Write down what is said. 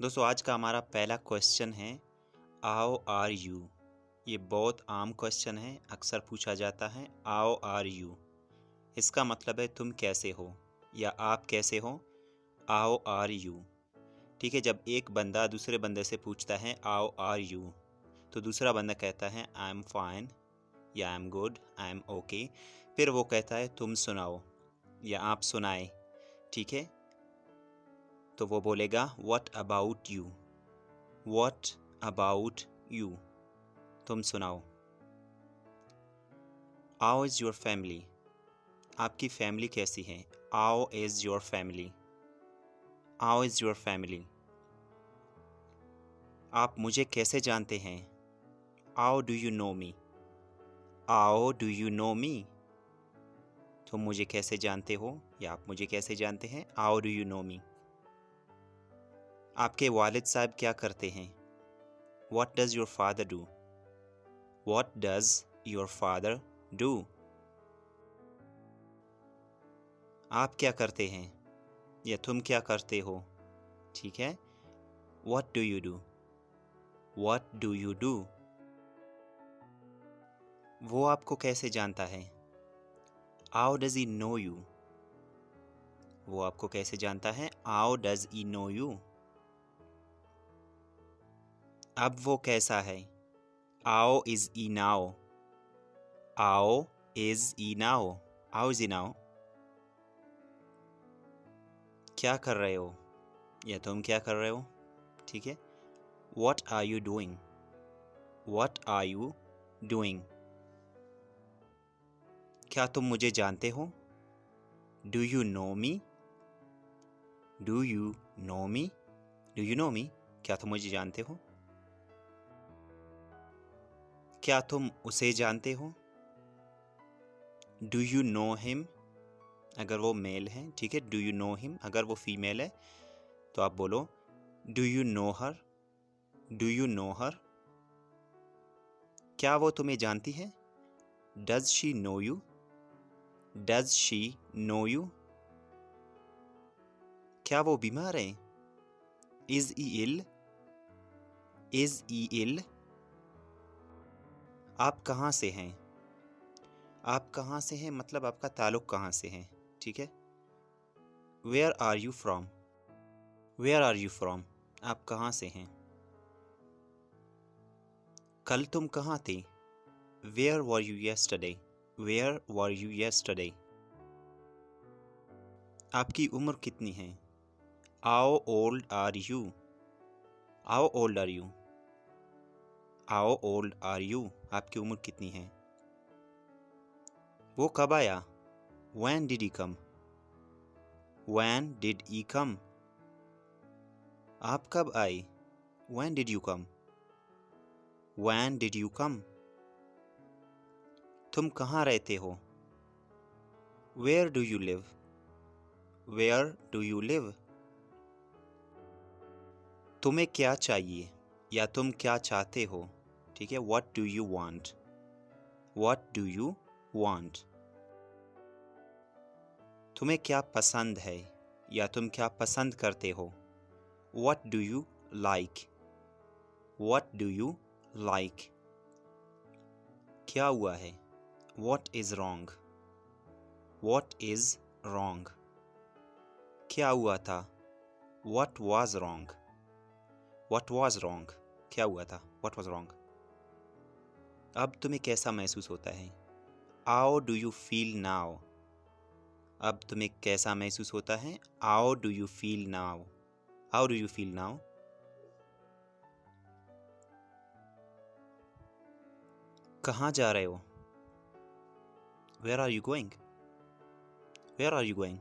दोस्तों आज का हमारा पहला क्वेश्चन है हाउ आर यू। ये बहुत आम क्वेश्चन है, अक्सर पूछा जाता है हाउ आर यू। इसका मतलब है तुम कैसे हो या आप कैसे हो, हाउ आर यू। ठीक है, जब एक बंदा दूसरे बंदे से पूछता है हाउ आर यू तो दूसरा बंदा कहता है आई एम फाइन या I am good, I am okay. फिर वो कहता है तुम सुनाओ या आप सुनाए। ठीक है, तो वो बोलेगा what about you, what about you, तुम सुनाओ। हाउ इज़ योर फैमिली, आपकी फैमिली कैसी है। How is your family, how is your family. आप मुझे कैसे जानते हैं। How do you know me, how do you know me, तुम मुझे कैसे जानते हो या आप मुझे कैसे जानते हैं। हाउ डू यू नो मी। आपके वालिद साहब क्या करते हैं। What does your father do, what does your father do. आप क्या करते हैं या तुम क्या करते हो। ठीक है, what do you do, what do you do. वो आपको कैसे जानता है। How does he know you, वो आपको कैसे जानता है। How does he know you. अब वो कैसा है। How is he now, how is he now, how is he now. क्या कर रहे हो या तुम क्या कर रहे हो। ठीक है, what are you doing, what are you doing. क्या तुम मुझे जानते हो। Do you know me, do you know me, do you know me. क्या तुम मुझे जानते हो। क्या तुम उसे जानते हो। डू यू नो हिम, अगर वो मेल है। ठीक है, डू यू नो हिम। अगर वो फीमेल है तो आप बोलो do you know her, do you know her. क्या वो तुम्हें जानती है। Does she know you, does she know you. क्या वो बीमार है। Is he ill, is he ill. आप कहाँ से हैं, आप कहाँ से हैं मतलब आपका ताल्लुक कहाँ से है। ठीक है, where are you from, where are you from, आप कहाँ से हैं। कल तुम कहाँ थे। Where were you yesterday, where were you yesterday. आपकी उम्र कितनी है। How old are you, how old are you, how old are you. आपकी उम्र कितनी है। वो कब आया। When did he come, when did he come। आप कब आए। When did you come, when did you come। तुम कहाँ रहते हो। Where do you live, where do you live। तुम्हें क्या चाहिए या तुम क्या चाहते हो। ठीक है, What do you want, what do you want। तुम्हें क्या पसंद है या तुम क्या पसंद करते हो। What do you like, what do you like। क्या हुआ है। What is wrong, what is wrong। क्या हुआ था। What was wrong, what was wrong। क्या हुआ था। What was wrong। अब तुम्हें कैसा महसूस होता है। How do you feel now, अब तुम्हें कैसा महसूस होता है। How do you feel now, how do you feel now। कहाँ जा रहे हो। Where are you going, where are you going।